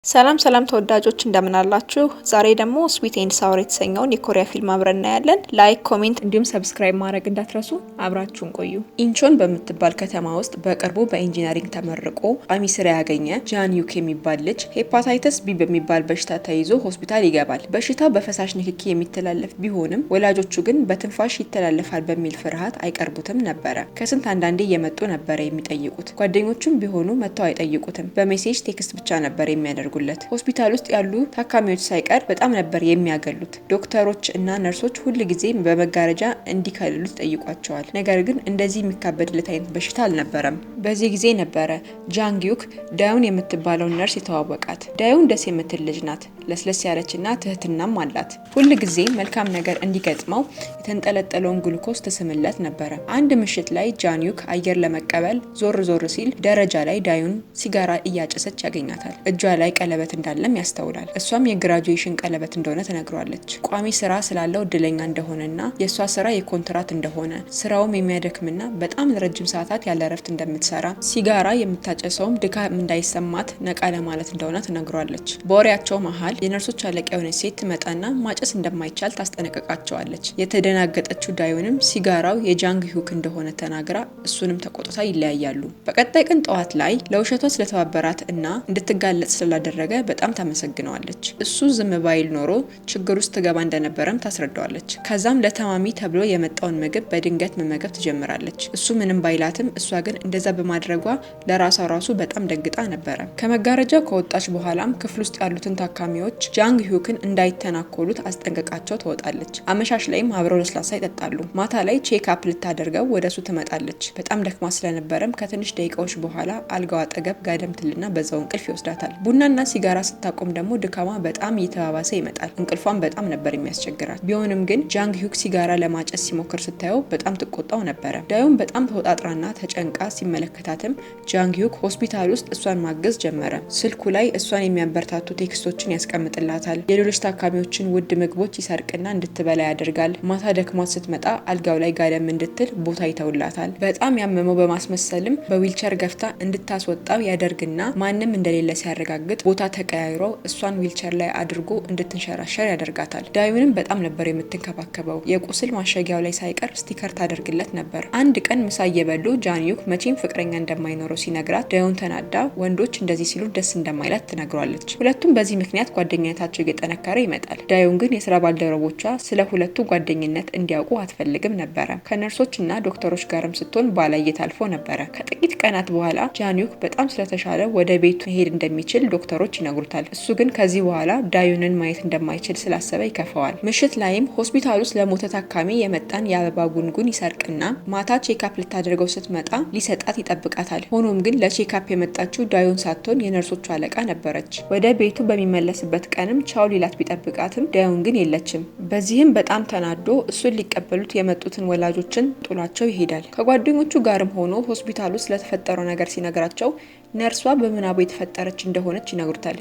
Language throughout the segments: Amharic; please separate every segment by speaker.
Speaker 1: ሰላም ሰላም ተወዳጆች እንደምን አላችሁ? ዛሬ ደግሞ ስዊት ኤንድ ሳወር የተሰኘውን የኮሪያ ፊልም አብረን እናያለን። ላይክ፣ ኮሜንት እንዲሁም ሰብስክራይብ ማድረግ እንዳትረሱ። አብራችሁን ቆዩ። ኢንቾን በምትባል ከተማ ውስጥ በቅርቡ በኢንጂነሪንግ ተመርቆ ቋሚ ስራ ያገኘ ጃን ዩክ የሚባል ልጅ ሄፓታይተስ ቢ በሚባል በሽታ ተይዞ ሆስፒታል ይገባል። በሽታው በፈሳሽ ንክኪ የሚተላለፍ ቢሆንም ወላጆቹ ግን በትንፋሽ ይተላለፋል በሚል ፍርሃት አይቀርቡትም ነበረ። ከስንት አንዳንዴ እየመጡ ነበረ የሚጠይቁት። ጓደኞቹም ቢሆኑ መጥተው አይጠይቁትም። በሜሴጅ ቴክስት ብቻ ነበር የሚያደርጉ። ሆስፒታል ውስጥ ያሉ ታካሚዎች ሳይቀር በጣም ነበር የሚያገሉት። ዶክተሮች እና ነርሶች ሁል ጊዜ በመጋረጃ እንዲከልሉት ጠይቋቸዋል። ነገር ግን እንደዚህ የሚካበድለት አይነት በሽታ አልነበረም። በዚህ ጊዜ ነበረ ጃንግ ዩክ ዳዩን የምትባለውን ነርስ የተዋወቃት። ዳዩን ደስ የምትል ልጅ ናት። ለስለስ ያለችና ትህትናም አላት። ሁል ጊዜ መልካም ነገር እንዲገጥመው የተንጠለጠለውን ግሉኮስ ትስምለት ነበረ። አንድ ምሽት ላይ ጃን ዩክ አየር ለመቀበል ዞር ዞር ሲል ደረጃ ላይ ዳዩን ሲጋራ እያጨሰች ያገኛታል። እጇ ላይ ቀለበት እንዳለም ያስተውላል። እሷም የግራጁዌሽን ቀለበት እንደሆነ ተነግሯለች። ቋሚ ስራ ስላለው እድለኛ እንደሆነና የእሷ ስራ የኮንትራት እንደሆነ ስራውም የሚያደክምና በጣም ረጅም ሰዓታት ያለ እረፍት እንደምትሰራ ሲጋራ የምታጨሰውም ድካም እንዳይሰማት ነቃ ለማለት እንደሆነ ተነግሯለች። በወሬያቸው መሀል የነርሶች አለቃ የሆነች ሴት ትመጣና ማጨስ እንደማይቻል ታስጠነቅቃቸዋለች። የተደናገጠችው ዳዩንም ሲጋራው የጃንግ ዩክ እንደሆነ ተናግራ እሱንም ተቆጥታ ይለያያሉ። በቀጣይ ቀን ጠዋት ላይ ለውሸቷ ስለተባበራት እና እንድትጋለጥ ስላደረገ በጣም ታመሰግነዋለች። እሱ ዝም ባይል ኖሮ ችግር ውስጥ ትገባ እንደነበረም ታስረዳዋለች። ከዛም ለታማሚ ተብሎ የመጣውን ምግብ በድንገት መመገብ ትጀምራለች። እሱ ምንም ባይላትም እሷ ግን እንደዛ በማድረጓ ለራሷ ራሱ በጣም ደንግጣ ነበረ። ከመጋረጃው ከወጣች በኋላም ክፍል ውስጥ ያሉትን ታካሚዎች ጃንግ ዩክን እንዳይተናኮሉት አስጠንቅቃቸው ትወጣለች። አመሻሽ ላይም አብረው ለስላሳ ይጠጣሉ። ማታ ላይ ቼክ አፕ ልታደርገው ወደሱ ትመጣለች። በጣም ደክማ ስለነበረም ከትንሽ ደቂቃዎች በኋላ አልጋው አጠገብ ጋደም ትልና በዛው እንቅልፍ ይወስዳታል። ቡናና ሲጋራ ስታቆም ደግሞ ድካማ በጣም እየተባባሰ ይመጣል። እንቅልፏን በጣም ነበር የሚያስቸግራት። ቢሆንም ግን ጃንግ ዩክ ሲጋራ ለማጨስ ሲሞክር ስታየው በጣም ትቆጣው ነበረ። ዳዩን በጣም ተወጣጥራና ተጨንቃ ሲመለከታትም ጃንግ ዩክ ሆስፒታል ውስጥ እሷን ማገዝ ጀመረ። ስልኩ ላይ እሷን የሚያበረታቱ ቴክስቶችን ያስቀምጥላታል። የሌሎች ታካሚዎችን ውድ ምግቦች ይሰርቅና እንድትበላ ያደርጋል። ማታ ደክሟት ስትመጣ አልጋው ላይ ጋደም እንድትል ቦታ ይተውላታል። በጣም ያመመው በማስመሰልም በዊልቸር ገፍታ እንድታስወጣው ያደርግና ማንም እንደሌለ ሲያረጋግጥ ቦታ ተቀያይሮ እሷን ዊልቸር ላይ አድርጎ እንድትንሸራሸር ያደርጋታል። ዳዩንም በጣም ነበር የምትንከባከበው። የቁስል ማሸጊያው ላይ ሳይቀር ስቲከር ታደርግለት ነበር። አንድ ቀን ምሳ እየበሉ ጃን ዩክ መቼም ፍቅረኛ እንደማይኖረው ሲነግራት ዳዩን ተናዳ ወንዶች እንደዚህ ሲሉ ደስ እንደማይላት ትነግሯለች። ሁለቱም በዚህ ምክንያት ጓደኝነታቸው እየጠነከረ ይመጣል። ዳዩን ግን የስራ ባልደረቦቿ ስለ ሁለቱ ጓደኝነት እንዲያውቁ አትፈልግም ነበረ። ከነርሶች እና ዶክተሮች ጋርም ስትሆን ባላየ ታልፎ ነበረ። ከጥቂት ቀናት በኋላ ጃን ዩክ በጣም ስለተሻለ ወደ ቤቱ መሄድ እንደሚችል ዶክተሮች ይነግሩታል። እሱ ግን ከዚህ በኋላ ዳዩንን ማየት እንደማይችል ስላሰበ ይከፋዋል። ምሽት ላይም ሆስፒታል ውስጥ ለሞተ ታካሚ የመጣን የአበባ ጉንጉን ይሰርቅና ማታ ቼክአፕ ልታደርገው ስትመጣ ሊሰጣት ይጠብቃታል። ሆኖም ግን ለቼክአፕ የመጣችው ዳዩን ሳትሆን የነርሶቹ አለቃ ነበረች። ወደ ቤቱ በሚመለስበት ቀንም ቻው ሊላት ቢጠብቃትም ዳዩን ግን የለችም። በዚህም በጣም ተናዶ እሱን ሊቀበሉት የመጡትን ወላጆችን ጥሏቸው ይሄዳል። ከጓደኞቹ ጋርም ሆኖ ሆስፒታል ውስጥ ስለተፈጠረው ነገር ሲነግራቸው ነርሷ በምናቡ የተፈጠረች እንደሆነች ይነግሩታል።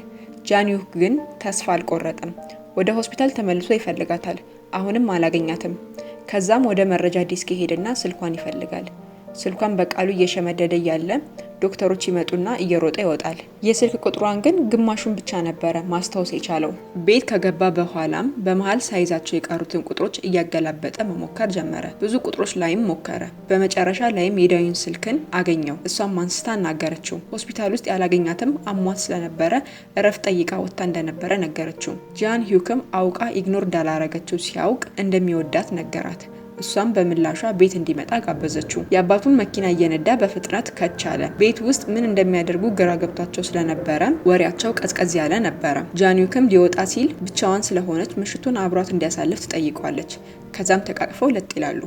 Speaker 1: ጃን ዩክ ግን ተስፋ አልቆረጠም። ወደ ሆስፒታል ተመልሶ ይፈልጋታል። አሁንም አላገኛትም። ከዛም ወደ መረጃ ዲስክ ይሄድና ስልኳን ይፈልጋል። ስልኳን በቃሉ እየሸመደደ እያለ ዶክተሮች ይመጡና እየሮጠ ይወጣል። የስልክ ቁጥሯን ግን ግማሹን ብቻ ነበረ ማስታወስ የቻለው። ቤት ከገባ በኋላም በመሀል ሳይዛቸው የቀሩትን ቁጥሮች እያገላበጠ መሞከር ጀመረ። ብዙ ቁጥሮች ላይም ሞከረ። በመጨረሻ ላይም የዳዩን ስልክን አገኘው። እሷም አንስታ አናገረችው። ሆስፒታል ውስጥ ያላገኛትም አሟት ስለነበረ እረፍት ጠይቃ ወጥታ እንደነበረ ነገረችው። ጃን ዩክም አውቃ ኢግኖር እንዳላረገችው ሲያውቅ እንደሚወዳት ነገራት። እሷም በምላሿ ቤት እንዲመጣ ጋበዘችው። የአባቱን መኪና እየነዳ በፍጥነት ከቻለ። ቤት ውስጥ ምን እንደሚያደርጉ ግራ ገብቷቸው ስለነበረ ወሬያቸው ቀዝቀዝ ያለ ነበረ። ጃን ዩክም ሊወጣ ሲል ብቻዋን ስለሆነች ምሽቱን አብሯት እንዲያሳልፍ ትጠይቋለች። ከዛም ተቃቅፈው ለጥ ይላሉ።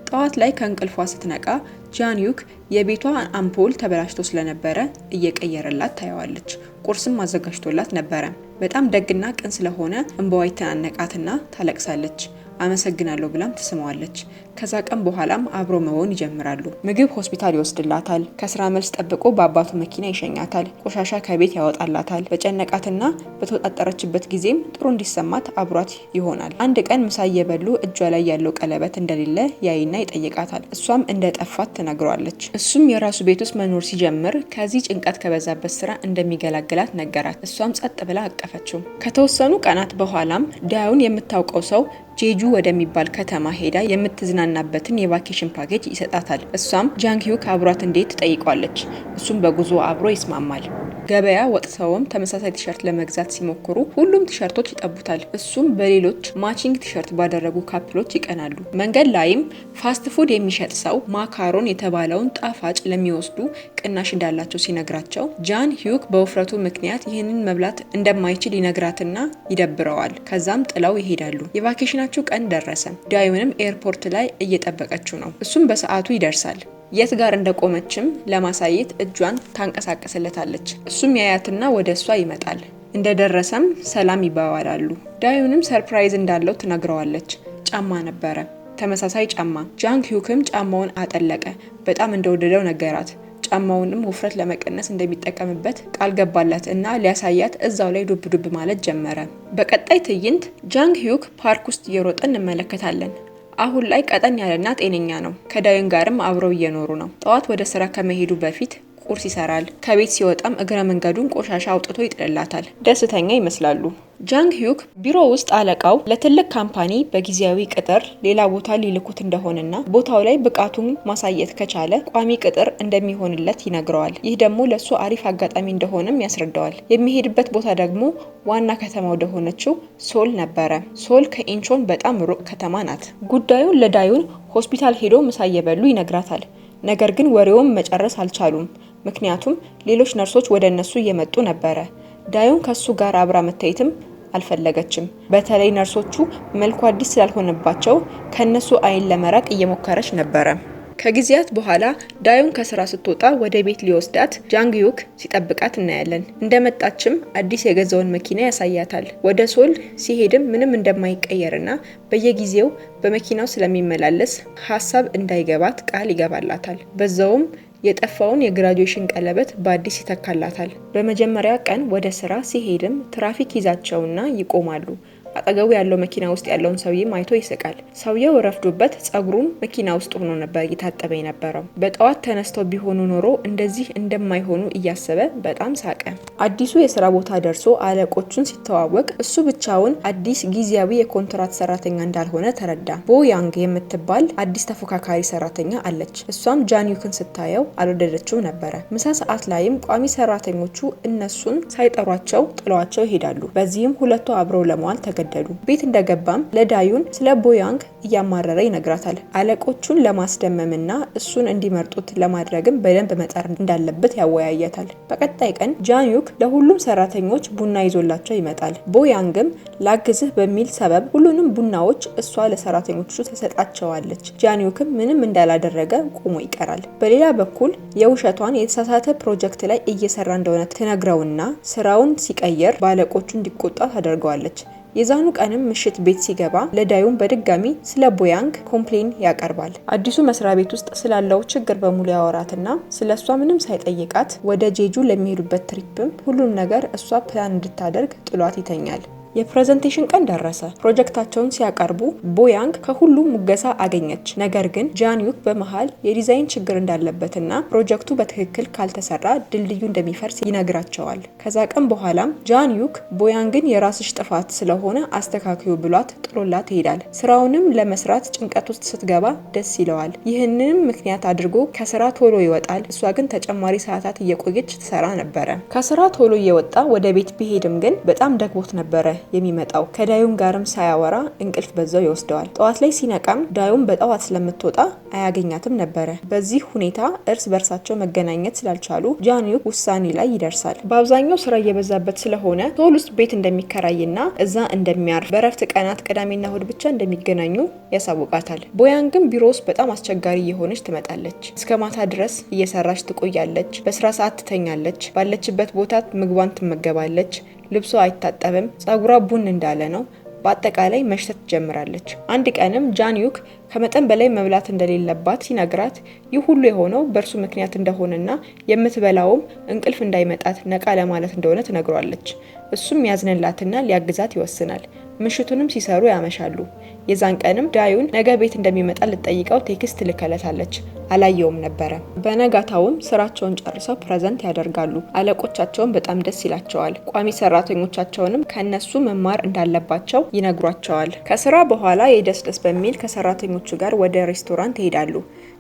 Speaker 1: ጠዋት ላይ ከእንቅልፏ ስትነቃ ጃን ዩክ የቤቷ አምፖል ተበላሽቶ ስለነበረ እየቀየረላት ታየዋለች። ቁርስም አዘጋጅቶላት ነበረ። በጣም ደግና ቅን ስለሆነ እንባዋ ይተናነቃትና ታለቅሳለች። አመሰግናለሁ ብላም ትስመዋለች። ከዛ ቀን በኋላም አብሮ መሆን ይጀምራሉ። ምግብ ሆስፒታል ይወስድላታል። ከስራ መልስ ጠብቆ በአባቱ መኪና ይሸኛታል። ቆሻሻ ከቤት ያወጣላታል። በጨነቃትና በተወጣጠረችበት ጊዜም ጥሩ እንዲሰማት አብሯት ይሆናል። አንድ ቀን ምሳ እየበሉ እጇ ላይ ያለው ቀለበት እንደሌለ ያይና ይጠይቃታል። እሷም እንደጠፋት ትነግረዋለች። እሱም የራሱ ቤት ውስጥ መኖር ሲጀምር ከዚህ ጭንቀት ከበዛበት ስራ እንደሚገላግላት ነገራት። እሷም ጸጥ ብላ አቀፈችው። ከተወሰኑ ቀናት በኋላም ዳዩን የምታውቀው ሰው ጄጁ ወደሚባል ከተማ ሄዳ የምትዝናናበትን የቫኬሽን ፓኬጅ ይሰጣታል። እሷም ጃንግ ሂዩክ አብሯት እንዴት ትጠይቋለች። እሱም በጉዞ አብሮ ይስማማል። ገበያ ወጥተውም ተመሳሳይ ቲሸርት ለመግዛት ሲሞክሩ ሁሉም ቲሸርቶች ይጠቡታል። እሱም በሌሎች ማቺንግ ቲሸርት ባደረጉ ካፕሎች ይቀናሉ። መንገድ ላይም ፋስት ፉድ የሚሸጥ ሰው ማካሮን የተባለውን ጣፋጭ ለሚወስዱ ቅናሽ እንዳላቸው ሲነግራቸው ጃን ሂዩክ በውፍረቱ ምክንያት ይህንን መብላት እንደማይችል ይነግራትና ይደብረዋል። ከዛም ጥለው ይሄዳሉ። የቫኬሽናቸው ቀን ደረሰ። ዳዩንም ኤርፖርት ላይ እየጠበቀችው ነው። እሱም በሰዓቱ ይደርሳል። የት ጋር እንደቆመችም ለማሳየት እጇን ታንቀሳቀስለታለች። እሱም ያያትና ወደ እሷ ይመጣል። እንደደረሰም ሰላም ይባባላሉ። ዳዩንም ሰርፕራይዝ እንዳለው ትነግረዋለች። ጫማ ነበረ፣ ተመሳሳይ ጫማ። ጃንግ ሂዩክም ጫማውን አጠለቀ። በጣም እንደወደደው ነገራት። ጫማውንም ውፍረት ለመቀነስ እንደሚጠቀምበት ቃል ገባላት እና ሊያሳያት እዛው ላይ ዱብ ዱብ ማለት ጀመረ። በቀጣይ ትዕይንት ጃንግ ሂዩክ ፓርክ ውስጥ እየሮጠ እንመለከታለን። አሁን ላይ ቀጠን ያለና ጤነኛ ነው። ከዳዩን ጋርም አብረው እየኖሩ ነው። ጠዋት ወደ ስራ ከመሄዱ በፊት ቁርስ ይሰራል። ከቤት ሲወጣም እግረ መንገዱን ቆሻሻ አውጥቶ ይጥልላታል። ደስተኛ ይመስላሉ። ጃንግ ሂዩክ ቢሮ ውስጥ አለቃው ለትልቅ ካምፓኒ በጊዜያዊ ቅጥር ሌላ ቦታ ሊልኩት እንደሆነና ቦታው ላይ ብቃቱን ማሳየት ከቻለ ቋሚ ቅጥር እንደሚሆንለት ይነግረዋል። ይህ ደግሞ ለሱ አሪፍ አጋጣሚ እንደሆነም ያስረዳዋል። የሚሄድበት ቦታ ደግሞ ዋና ከተማ ወደ ሆነችው ሶል ነበረ። ሶል ከኢንቾን በጣም ሩቅ ከተማ ናት። ጉዳዩን ለዳዩን ሆስፒታል ሄዶ ምሳ እየበሉ ይነግራታል። ነገር ግን ወሬውን መጨረስ አልቻሉም። ምክንያቱም ሌሎች ነርሶች ወደ እነሱ እየመጡ ነበረ። ዳዩን ከሱ ጋር አብራ መታየትም አልፈለገችም። በተለይ ነርሶቹ መልኩ አዲስ ስላልሆነባቸው ከነሱ አይን ለመራቅ እየሞከረች ነበረ። ከጊዜያት በኋላ ዳዩን ከስራ ስትወጣ ወደ ቤት ሊወስዳት ጃንግ ሂዩክ ሲጠብቃት እናያለን። እንደመጣችም አዲስ የገዛውን መኪና ያሳያታል። ወደ ሶል ሲሄድም ምንም እንደማይቀየርና በየጊዜው በመኪናው ስለሚመላለስ ሀሳብ እንዳይገባት ቃል ይገባላታል። በዛውም የጠፋውን የግራጁዌሽን ቀለበት በአዲስ ይተካላታል። በመጀመሪያ ቀን ወደ ስራ ሲሄድም ትራፊክ ይዛቸውና ይቆማሉ። አጠገቡ ያለው መኪና ውስጥ ያለውን ሰውዬም አይቶ ይስቃል። ሰውየው ረፍዶበት ጸጉሩን መኪና ውስጥ ሆኖ ነበር እየታጠበ የነበረው። በጠዋት ተነስተው ቢሆኑ ኖሮ እንደዚህ እንደማይሆኑ እያሰበ በጣም ሳቀ። አዲሱ የስራ ቦታ ደርሶ አለቆቹን ሲተዋወቅ እሱ ብቻውን አዲስ ጊዜያዊ የኮንትራት ሰራተኛ እንዳልሆነ ተረዳ። ቦያንግ የምትባል አዲስ ተፎካካሪ ሰራተኛ አለች። እሷም ጃን ሂዩክን ስታየው አልወደደችው ነበረ። ምሳ ሰዓት ላይም ቋሚ ሰራተኞቹ እነሱን ሳይጠሯቸው ጥለዋቸው ይሄዳሉ። በዚህም ሁለቱ አብረው ለመዋል ተገደዱ። ቤት እንደገባም ለዳዩን ስለ ቦያንግ እያማረረ ይነግራታል። አለቆቹን ለማስደመምና እሱን እንዲመርጡት ለማድረግም በደንብ መጣር እንዳለበት ያወያያታል። በቀጣይ ቀን ጃን ሂዩክ ለሁሉም ሰራተኞች ቡና ይዞላቸው ይመጣል። ቦያንግም ላግዝህ በሚል ሰበብ ሁሉንም ቡናዎች እሷ ለሰራተኞቹ ተሰጣቸዋለች። ጃን ሂዩክም ምንም እንዳላደረገ ቆሞ ይቀራል። በሌላ በኩል የውሸቷን የተሳሳተ ፕሮጀክት ላይ እየሰራ እንደሆነ ትነግረውና ስራውን ሲቀየር ባለቆቹ እንዲቆጣ ታደርገዋለች። የዛኑ ቀንም ምሽት ቤት ሲገባ ለዳዩን በድጋሚ ስለ ቦያንግ ኮምፕሌን ያቀርባል። አዲሱ መስሪያ ቤት ውስጥ ስላለው ችግር በሙሉ ያወራትና ስለሷ ምንም ሳይጠይቃት ወደ ጄጁ ለሚሄዱበት ትሪፕም ሁሉም ነገር እሷ ፕላን እንድታደርግ ጥሏት ይተኛል። የፕሬዘንቴሽን ቀን ደረሰ። ፕሮጀክታቸውን ሲያቀርቡ ቦያንግ ከሁሉም ሙገሳ አገኘች። ነገር ግን ጃን ሂዩክ በመሃል የዲዛይን ችግር እንዳለበትና ፕሮጀክቱ በትክክል ካልተሰራ ድልድዩ እንደሚፈርስ ይነግራቸዋል። ከዛ ቀን በኋላም ጃን ሂዩክ ቦያንግን የራስሽ ጥፋት ስለሆነ አስተካክዩ ብሏት ጥሎላት ይሄዳል። ስራውንም ለመስራት ጭንቀት ውስጥ ስትገባ ደስ ይለዋል። ይህንንም ምክንያት አድርጎ ከስራ ቶሎ ይወጣል። እሷ ግን ተጨማሪ ሰዓታት እየቆየች ትሰራ ነበረ። ከስራ ቶሎ እየወጣ ወደ ቤት ቢሄድም ግን በጣም ደክሞት ነበረ የሚመጣው። ከዳዩን ጋርም ሳያወራ እንቅልፍ በዛው ይወስደዋል። ጠዋት ላይ ሲነቃም ዳዩን በጠዋት ስለምትወጣ አያገኛትም ነበረ። በዚህ ሁኔታ እርስ በርሳቸው መገናኘት ስላልቻሉ ጃን ሂዩክ ውሳኔ ላይ ይደርሳል። በአብዛኛው ስራ እየበዛበት ስለሆነ ሶል ውስጥ ቤት እንደሚከራይና እዛ እንደሚያርፍ፣ በረፍት ቀናት ቅዳሜና እሁድ ብቻ እንደሚገናኙ ያሳውቃታል። ቦያንግም ቢሮ ውስጥ በጣም አስቸጋሪ የሆነች ትመጣለች። እስከ ማታ ድረስ እየሰራች ትቆያለች። በስራ ሰዓት ትተኛለች። ባለችበት ቦታ ምግቧን ትመገባለች። ልብሷ አይታጠብም። ጸጉሯ ቡን እንዳለ ነው። በአጠቃላይ መሽተት ጀምራለች። አንድ ቀንም ጃንዩክ ከመጠን በላይ መብላት እንደሌለባት ሲነግራት ይህ ሁሉ የሆነው በእርሱ ምክንያት እንደሆነና የምትበላውም እንቅልፍ እንዳይመጣት ነቃ ለማለት እንደሆነ ትነግሯለች። እሱም ያዝንላትና ሊያግዛት ይወስናል። ምሽቱንም ሲሰሩ ያመሻሉ። የዛን ቀንም ዳዩን ነገ ቤት እንደሚመጣ ልትጠይቀው ቴክስት ልከለታለች። አላየውም ነበረ። በነጋታውም ስራቸውን ጨርሰው ፕሬዘንት ያደርጋሉ። አለቆቻቸውን በጣም ደስ ይላቸዋል። ቋሚ ሰራተኞቻቸውንም ከነሱ መማር እንዳለባቸው ይነግሯቸዋል። ከስራ በኋላ የደስደስ በሚል ከሰራተኞቹ ጋር ወደ ሬስቶራንት ይሄዳሉ።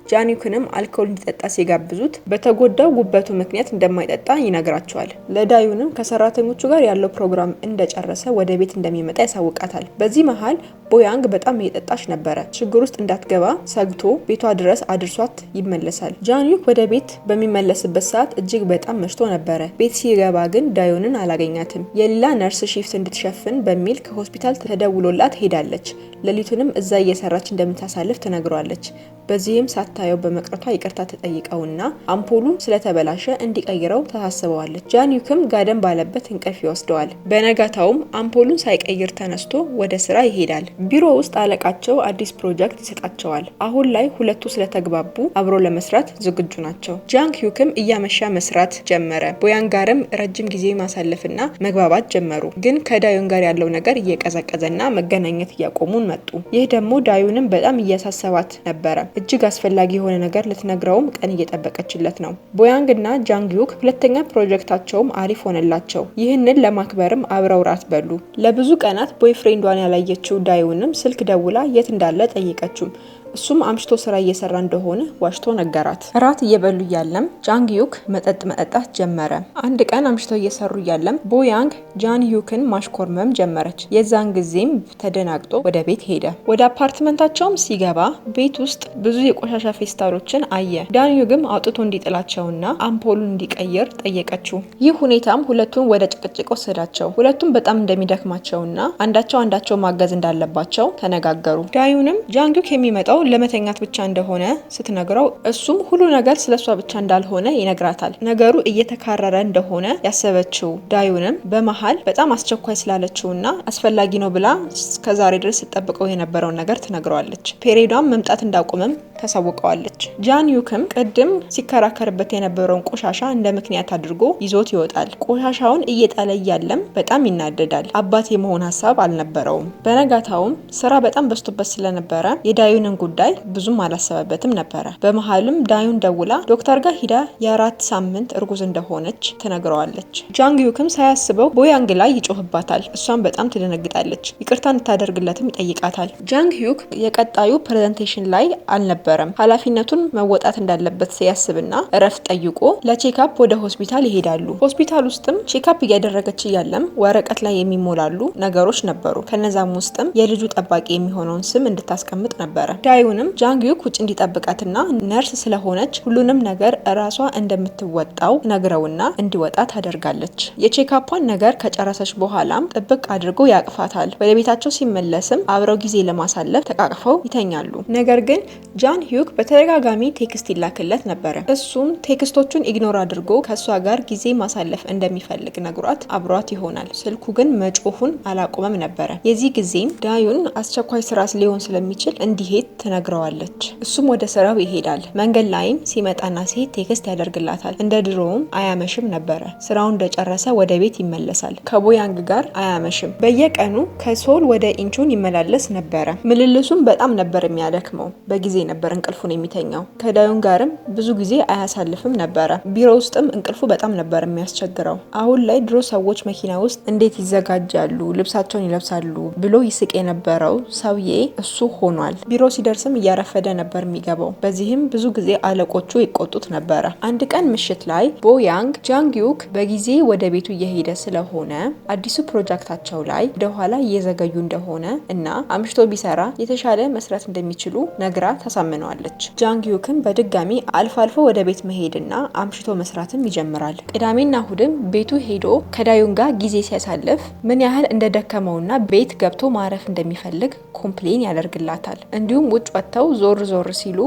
Speaker 1: ጃንዩክንም አልኮል እንዲጠጣ ሲጋብዙት በተጎዳው ጉበቱ ምክንያት እንደማይጠጣ ይነግራቸዋል። ለዳዩንም ከሰራተኞቹ ጋር ያለው ፕሮግራም እንደጨረሰ ወደ ቤት እንደሚመጣ ያሳውቃታል። በዚህ መሃል ቦያንግ በጣም እየጠጣች ነበረ። ችግር ውስጥ እንዳትገባ ሰግቶ ቤቷ ድረስ አድርሷት ይመለሳል። ጃንዩክ ወደ ቤት በሚመለስበት ሰዓት እጅግ በጣም መሽቶ ነበረ። ቤት ሲገባ ግን ዳዩንን አላገኛትም። የሌላ ነርስ ሺፍት እንድትሸፍን በሚል ከሆስፒታል ተደውሎላት ሄዳለች። ሌሊቱንም እዛ እየሰራች እንደምታሳልፍ ትነግሯለች። በዚህም ሳታየው በመቅረቷ ይቅርታ ተጠይቀውና አምፖሉ ስለተበላሸ እንዲቀይረው ታሳስበዋለች። ጃንዩክም ጋደም ባለበት እንቅልፍ ይወስደዋል። በነጋታውም አምፖሉን ሳይቀይር ተነስቶ ወደ ስራ ይሄዳል። ቢሮ ውስጥ አለቃቸው አዲስ ፕሮጀክት ይሰጣቸዋል። አሁን ላይ ሁለቱ ስለተግባቡ አብሮ ለመስራት ዝግጁ ናቸው። ጃንዩክም እያመሻ መስራት ጀመረ። ቦያን ጋርም ረጅም ጊዜ ማሳለፍና መግባባት ጀመሩ። ግን ከዳዩን ጋር ያለው ነገር እየቀዘቀዘና መገናኘት እያቆሙን መጡ። ይህ ደግሞ ዳዩንም በጣም እያሳሰባት ነበረ። እጅግ አስፈላጊ የሆነ ነገር ልትነግረውም ቀን እየጠበቀችለት ነው። ቦያንግ እና ጃንግዩክ ሁለተኛ ፕሮጀክታቸውም አሪፍ ሆነላቸው። ይህንን ለማክበርም አብረው ራት በሉ። ለብዙ ቀናት ቦይፍሬንዷን ያላየችው ዳዩንም ስልክ ደውላ የት እንዳለ ጠየቀችው። እሱም አምሽቶ ስራ እየሰራ እንደሆነ ዋሽቶ ነገራት። ራት እየበሉ እያለም ጃንግዩክ መጠጣት ጀመረ። አንድ ቀን አምሽቶ እየሰሩ እያለም ቦያንግ ጃንግዩክን ማሽኮርመም ጀመረች። የዛን ጊዜም ተደናግጦ ወደ ቤት ሄደ። ወደ አፓርትመንታቸውም ሲገባ ቤት ውስጥ ብዙ የቆሻሻ ፌስታሎችን አየ። ጃንግዩክም አውጥቶ እንዲጥላቸውና አምፖሉን እንዲቀይር ጠየቀችው። ይህ ሁኔታም ሁለቱን ወደ ጭቅጭቅ ወሰዳቸው። ሁለቱም በጣም እንደሚደክማቸውና አንዳቸው ማገዝ እንዳለባቸው ተነጋገሩ። ዳዩንም ጃንግዩክ የሚመጣው ለመተኛት ብቻ እንደሆነ ስትነግረው እሱም ሁሉ ነገር ስለሷ ብቻ እንዳልሆነ ይነግራታል። ነገሩ እየተካረረ እንደሆነ ያሰበችው ዳዩንም በመሃል በጣም አስቸኳይ ስላለችውና አስፈላጊ ነው ብላ እስከዛሬ ድረስ ስትጠብቀው የነበረውን ነገር ትነግረዋለች። ፔሬዷን መምጣት እንዳቆመም ታሳውቀዋለች። ጃንዩክም ቅድም ሲከራከርበት የነበረውን ቆሻሻ እንደ ምክንያት አድርጎ ይዞት ይወጣል። ቆሻሻውን እየጣለ እያለም በጣም ይናደዳል። አባት የመሆን ሀሳብ አልነበረውም። በነጋታውም ስራ በጣም በዝቶበት ስለነበረ የዳዩንን ጉዳይ ብዙም አላሰበበትም ነበረ። በመሃልም ዳዩን ደውላ ዶክተር ጋር ሂዳ የ4 ሳምንት እርጉዝ እንደሆነች ትነግረዋለች። ጃንግዩክም ሳያስበው ቦያንግ ላይ ይጮህባታል። እሷም በጣም ትደነግጣለች። ይቅርታ እንድታደርግለትም ይጠይቃታል። ጃንግዩክ የቀጣዩ ፕሬዘንቴሽን ላይ አልነበረም። ኃላፊነቱን መወጣት እንዳለበት ሲያስብና እረፍት ጠይቆ ለቼክአፕ ወደ ሆስፒታል ይሄዳሉ። ሆስፒታል ውስጥም ቼክአፕ እያደረገች እያለም ወረቀት ላይ የሚሞላሉ ነገሮች ነበሩ። ከነዛም ውስጥም የልጁ ጠባቂ የሚሆነውን ስም እንድታስቀምጥ ነበረ። ዳዩንም ጃንግዩክ ውጭ እንዲጠብቃትና ነርስ ስለሆነች ሁሉንም ነገር እራሷ እንደምትወጣው ነግረውና እንዲወጣ ታደርጋለች። የቼክአፓን ነገር ከጨረሰች በኋላም ጥብቅ አድርጎ ያቅፋታል። ወደ ቤታቸው ሲመለስም አብረው ጊዜ ለማሳለፍ ተቃቅፈው ይተኛሉ። ነገር ግን ጃንግዩክ በተደጋጋሚ ቴክስት ይላክለት ነበረ። እሱም ቴክስቶቹን ኢግኖር አድርጎ ከሷ ጋር ጊዜ ማሳለፍ እንደሚፈልግ ነግሯት አብሯት ይሆናል። ስልኩ ግን መጮሁን አላቆመም ነበረ። የዚህ ጊዜም ዳዩን አስቸኳይ ስራ ሊሆን ስለሚችል እንዲሄድ ትነግረዋለች። እሱም ወደ ስራው ይሄዳል። መንገድ ላይም ሲመጣና ሲሄድ ቴክስት ያደርግላታል። እንደ ድሮውም አያመሽም ነበረ። ስራውን እንደጨረሰ ወደ ቤት ይመለሳል። ከቦያንግ ጋር አያመሽም። በየቀኑ ከሶል ወደ ኢንቾን ይመላለስ ነበረ። ምልልሱም በጣም ነበር የሚያደክመው። በጊዜ ነበር እንቅልፉን የሚተኛው። ከዳዩን ጋርም ብዙ ጊዜ አያሳልፍም ነበረ። ቢሮ ውስጥም እንቅልፉ በጣም ነበር የሚያስቸግረው። አሁን ላይ ድሮ ሰዎች መኪና ውስጥ እንዴት ይዘጋጃሉ፣ ልብሳቸውን ይለብሳሉ ብሎ ይስቅ የነበረው ሰውዬ እሱ ሆኗል። ቢሮ ሲደርስም እያረፈደ ነበር የሚገባው። በዚህም ብዙ ጊዜ አለቆቹ ይቆጡት ነበረ። አንድ ቀን ምሽት ላይ ቦያንግ ጃንግዩክ በጊዜ ወደ ቤቱ እየሄደ ስለሆነ አዲሱ ፕሮጀክታቸው ላይ ወደኋላ እየዘገዩ እንደሆነ እና አምሽቶ ቢሰራ የተሻለ መስራት እንደሚችሉ ነግራ ታሳምነዋለች። ጃንግዩክም በድጋሚ አልፎ አልፎ ወደ ቤት መሄድና አምሽቶ መስራትም ይጀምራል። ቅዳሜና እሁድም ቤቱ ሄዶ ከዳዩን ጋር ጊዜ ሲያሳልፍ ምን ያህል እንደደከመውና ቤት ገብቶ ማረፍ እንደሚፈልግ ኮምፕሌን ያደርግላታል። እንዲሁም ውጭ ወጥተው ዞር ሲሉ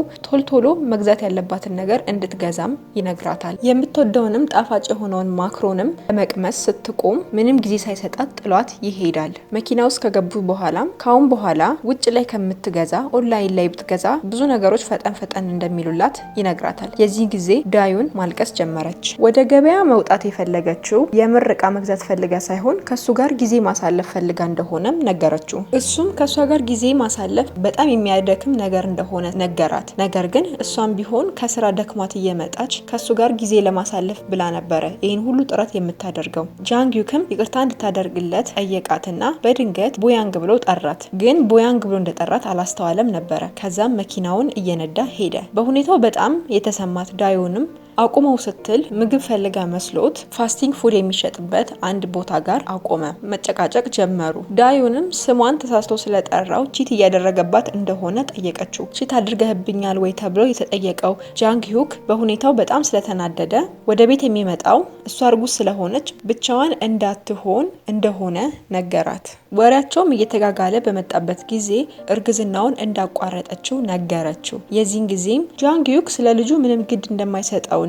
Speaker 1: ቶሎ መግዛት ያለባትን ነገር እንድትገዛም ይነግራታል። የምትወደውንም ጣፋጭ የሆነውን ማክሮንም ለመቅመስ ስትቆም ምንም ጊዜ ሳይሰጣት ጥሏት ይሄዳል። መኪና ውስጥ ከገቡ በኋላም ካሁን በኋላ ውጭ ላይ ከምትገዛ ኦንላይን ላይ ብትገዛ ብዙ ነገሮች ፈጠን እንደሚሉላት ይነግራታል። የዚህ ጊዜ ዳዩን ማልቀስ ጀመረች። ወደ ገበያ መውጣት የፈለገችው የምር እቃ መግዛት ፈልጋ ሳይሆን ከሱ ጋር ጊዜ ማሳለፍ ፈልጋ እንደሆነም ነገረችው። እሱም ከሷ ጋር ጊዜ ማሳለፍ በጣም የሚያደክም ነገር እንደሆነ ነገራት። ነገር ግን እሷም ቢሆን ከስራ ደክሟት እየመጣች ከሱ ጋር ጊዜ ለማሳለፍ ብላ ነበረ ይህን ሁሉ ጥረት የምታደርገው። ጃንግዩክም ይቅርታ እንድታደርግለት ጠየቃትና በድንገት ቦያንግ ብሎ ጠራት። ግን ቦያንግ ብሎ እንደጠራት አላስተዋለም ነበረ። ከዛም መኪናውን እየነዳ ሄደ። በሁኔታው በጣም የተሰማት ዳዩንም አቁመው ስትል ምግብ ፈልጋ መስሎት ፋስቲንግ ፉድ የሚሸጥበት አንድ ቦታ ጋር አቆመ። መጨቃጨቅ ጀመሩ። ዳዩንም ስሟን ተሳስቶ ስለጠራው ቺት እያደረገባት እንደሆነ ጠየቀችው። ቺት አድርገህብኛል ወይ ተብሎ የተጠየቀው ጃንግዩክ በሁኔታው በጣም ስለተናደደ ወደ ቤት የሚመጣው እሷ እርጉዝ ስለሆነች ብቻዋን እንዳትሆን እንደሆነ ነገራት። ወሬያቸውም እየተጋጋለ በመጣበት ጊዜ እርግዝናውን እንዳቋረጠችው ነገረችው። የዚህን ጊዜም ጃንግዩክ ስለ ልጁ ምንም ግድ እንደማይሰጠውና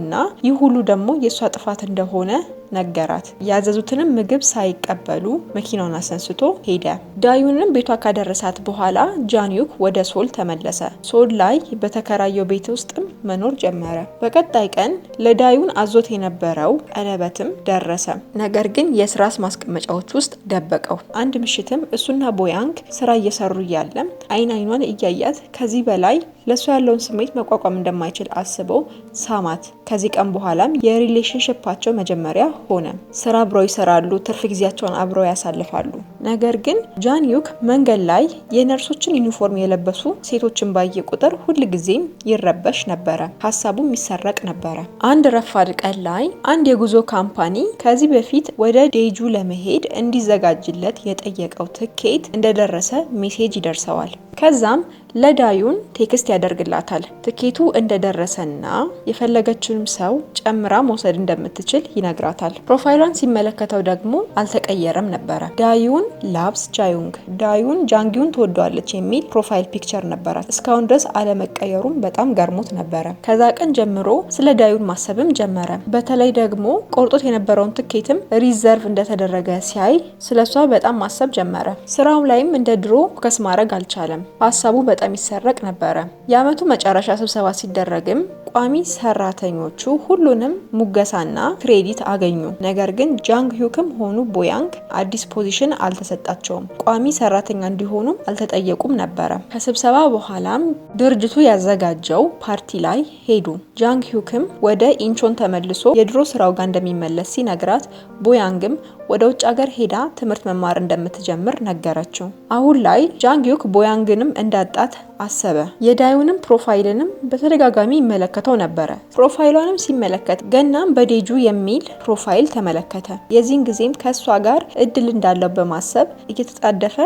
Speaker 1: ይህ ሁሉ ደግሞ የእሷ ጥፋት እንደሆነ ነገራት። ያዘዙትንም ምግብ ሳይቀበሉ መኪናውን አሰንስቶ ሄደ። ዳዩንም ቤቷ ካደረሳት በኋላ ጃንዩክ ወደ ሶል ተመለሰ። ሶል ላይ በተከራየው ቤት ውስጥም መኖር ጀመረ። በቀጣይ ቀን ለዳዩን አዞት የነበረው ቀለበትም ደረሰ። ነገር ግን የስራስ ማስቀመጫዎች ውስጥ ደበቀው። አንድ ምሽትም እሱና ቦያንግ ስራ እየሰሩ እያለ አይኗን እያያት ከዚህ በላይ ለሷ ያለውን ስሜት መቋቋም እንደማይችል አስበው ሳማት። ከዚህ ቀን በኋላም የሪሌሽንሺፓቸው መጀመሪያ ሆነ። ስራ አብረው ይሰራሉ፣ ትርፍ ጊዜያቸውን አብረው ያሳልፋሉ። ነገር ግን ጃንዩክ መንገድ ላይ የነርሶችን ዩኒፎርም የለበሱ ሴቶችን ባየ ቁጥር ሁልጊዜም ይረበሽ ነበረ። ሀሳቡም ይሰረቅ ነበረ። አንድ ረፋድ ቀን ላይ አንድ የጉዞ ካምፓኒ ከዚህ በፊት ወደ ዴጁ ለመሄድ እንዲዘጋጅለት የጠየቀው ትኬት እንደደረሰ ሜሴጅ ይደርሰዋል። ከዛም ለዳዩን ቴክስት ያደርግላታል። ትኬቱ እንደደረሰና የፈለገችውንም ሰው ጨምራ መውሰድ እንደምትችል ይነግራታል። ፕሮፋይሏን ሲመለከተው ደግሞ አልተቀየረም ነበረ። ዳዩን ላቭስ ጃዩንግ፣ ዳዩን ጃንግዩን ትወደዋለች የሚል ፕሮፋይል ፒክቸር ነበራት። እስካሁን ድረስ አለመቀየሩም በጣም ገርሞት ነበረ። ከዛ ቀን ጀምሮ ስለ ዳዩን ማሰብም ጀመረ። በተለይ ደግሞ ቆርጦት የነበረውን ትኬትም ሪዘርቭ እንደተደረገ ሲያይ ስለሷ በጣም ማሰብ ጀመረ። ስራው ላይም እንደ ድሮ ፎከስ ማድረግ አልቻለም። ሀሳቡ በጣም ይሰረቅ ነበረ። የአመቱ መጨረሻ ስብሰባ ሲደረግም ቋሚ ሰራተኞቹ ሁሉንም ሙገሳና ክሬዲት አገኙ። ነገር ግን ጃንግዩክም ሆኑ ቦያንግ አዲስ ፖዚሽን አልተሰጣቸውም። ቋሚ ሰራተኛ እንዲሆኑ አልተጠየቁም ነበረ። ከስብሰባ በኋላም ድርጅቱ ያዘጋጀው ፓርቲ ላይ ሄዱ። ጃንግዩክም ወደ ኢንቾን ተመልሶ የድሮ ስራው ጋር እንደሚመለስ ሲነግራት ቦያንግም ወደ ውጭ ሀገር ሄዳ ትምህርት መማር እንደምትጀምር ነገረችው። አሁን ላይ ጃንግዩክ ቦያንግንም እንዳጣት አሰበ። የዳዩንም ፕሮፋይልንም በተደጋጋሚ ይመለከተው ነበረ። ፕሮፋይሏንም ሲመለከት ገናም በዴጁ የሚል ፕሮፋይል ተመለከተ። የዚህን ጊዜም ከእሷ ጋር እድል እንዳለው በማሰብ እየተጣደፈ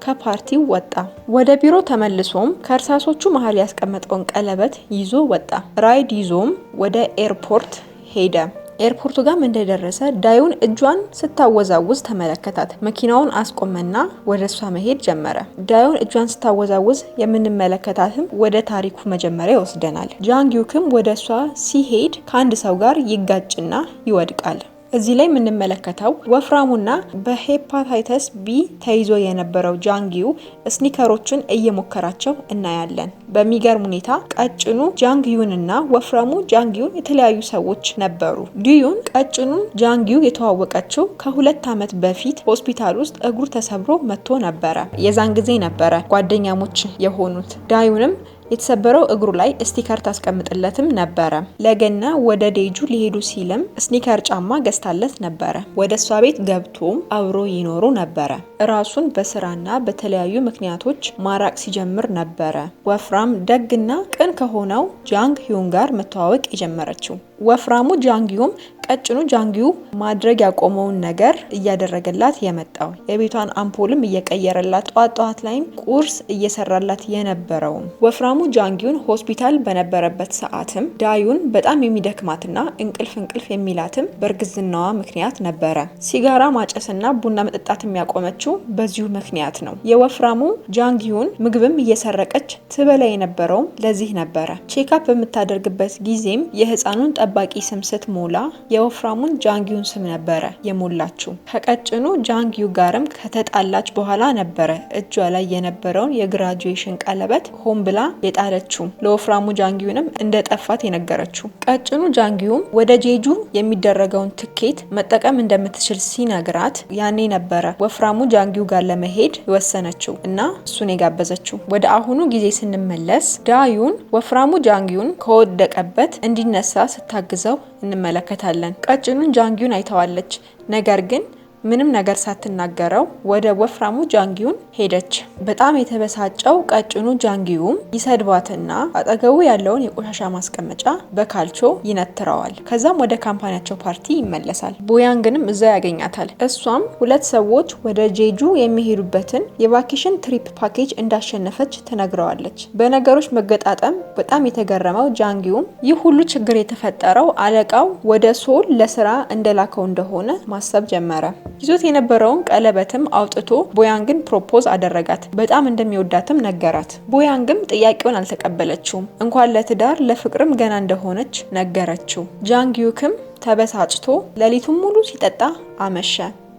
Speaker 1: ከፓርቲው ወጣ። ወደ ቢሮ ተመልሶም ከእርሳሶቹ መሀል ያስቀመጠውን ቀለበት ይዞ ወጣ። ራይድ ይዞም ወደ ኤርፖርት ሄደ። ኤርፖርቱ ጋርም እንደደረሰ ዳዩን እጇን ስታወዛውዝ ተመለከታት። መኪናውን አስቆመና ወደ እሷ መሄድ ጀመረ። ዳዩን እጇን ስታወዛውዝ የምንመለከታትም ወደ ታሪኩ መጀመሪያ ይወስደናል። ጃንግዩክም ወደ እሷ ሲሄድ ከአንድ ሰው ጋር ይጋጭና ይወድቃል። እዚህ ላይ የምንመለከተው ወፍራሙና በሄፓታይተስ ቢ ተይዞ የነበረው ጃንግዩ ስኒከሮችን እየሞከራቸው እናያለን። በሚገርም ሁኔታ ቀጭኑ ጃንግዩንና ወፍራሙ ጃንግዩን የተለያዩ ሰዎች ነበሩ። ዳዩን ቀጭኑን ጃንግዩ የተዋወቀችው ከ2 ዓመት በፊት ሆስፒታል ውስጥ እግሩ ተሰብሮ መጥቶ ነበረ። የዛን ጊዜ ነበረ ጓደኛሞች የሆኑት። ዳዩንም የተሰበረው እግሩ ላይ ስቲከር ታስቀምጥለትም ነበረ። ለገና ወደ ዴጁ ሊሄዱ ሲልም ስኒከር ጫማ ገዝታለት ነበረ። ወደ እሷ ቤት ገብቶም አብሮ ይኖሩ ነበረ። ራሱን በስራና በተለያዩ ምክንያቶች ማራቅ ሲጀምር ነበረ ወፍራም ደግና ቅን ከሆነው ጃንግዩን ጋር መተዋወቅ የጀመረችው። ወፍራሙ ጃንጊዩም ቀጭኑ ጃንጊዩ ማድረግ ያቆመውን ነገር እያደረገላት የመጣው የቤቷን አምፖልም እየቀየረላት ጧት ላይም ቁርስ እየሰራላት የነበረው ወፍራሙ ጃንጊዩን ሆስፒታል በነበረበት ሰዓትም ዳዩን በጣም የሚደክማትና እንቅልፍ የሚላትም በእርግዝናዋ ምክንያት ነበረ። ሲጋራ ማጨስና ቡና መጠጣት የሚያቆመችው በዚሁ ምክንያት ነው። የወፍራሙ ጃንጊዩን ምግብም እየሰረቀች ትበላ የነበረው ለዚህ ነበረ። ቼክአፕ በምታደርግበት ጊዜም የህፃኑን ጠባቂ ስም ስትሞላ የወፍራሙን ጃንጊዩን ስም ነበረ የሞላችው። ከቀጭኑ ጃንጊዩ ጋርም ከተጣላች በኋላ ነበረ እጇ ላይ የነበረውን የግራጁዌሽን ቀለበት ሆን ብላ የጣለችው። ለወፍራሙ ጃንጊዩንም እንደጠፋት የነገረችው። ቀጭኑ ጃንጊዩም ወደ ጄጁ የሚደረገውን ትኬት መጠቀም እንደምትችል ሲነግራት ያኔ ነበረ ወፍራሙ ጃንጊዩ ጋር ለመሄድ የወሰነችው እና እሱን የጋበዘችው። ወደ አሁኑ ጊዜ ስንመለስ ዳዩን ወፍራሙ ጃንጊዩን ከወደቀበት እንዲነሳ ስታግዘው እንመለከታለን። ቀጭኑን ጃንጊዩን አይተዋለች። ነገር ግን ምንም ነገር ሳትናገረው ወደ ወፍራሙ ጃንጊዩን ሄደች። በጣም የተበሳጨው ቀጭኑ ጃንጊዩም ይሰድባትና አጠገቡ ያለውን የቆሻሻ ማስቀመጫ በካልቾ ይነትረዋል። ከዛም ወደ ካምፓኒያቸው ፓርቲ ይመለሳል። ቦያንግንም እዛ ያገኛታል። እሷም ሁለት ሰዎች ወደ ጄጁ የሚሄዱበትን የቫኬሽን ትሪፕ ፓኬጅ እንዳሸነፈች ትነግረዋለች። በነገሮች መገጣጠም በጣም የተገረመው ጃንጊዩም ይህ ሁሉ ችግር የተፈጠረው አለቃው ወደ ሶል ለስራ እንደላከው እንደሆነ ማሰብ ጀመረ። ይዞት የነበረውን ቀለበትም አውጥቶ ቦያንግን ፕሮፖዝ አደረጋት። በጣም እንደሚወዳትም ነገራት። ቦያንግም ጥያቄውን አልተቀበለችውም። እንኳን ለትዳር ለፍቅርም ገና እንደሆነች ነገረችው። ጃንጊዩክም ተበሳጭቶ ሌሊቱን ሙሉ ሲጠጣ አመሸ።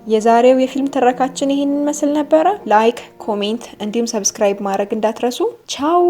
Speaker 1: የዛሬው የፊልም ትረካችን ይሄንን መስል ነበረ። ላይክ፣ ኮሜንት እንዲሁም ሰብስክራይብ ማድረግ እንዳትረሱ። ቻው።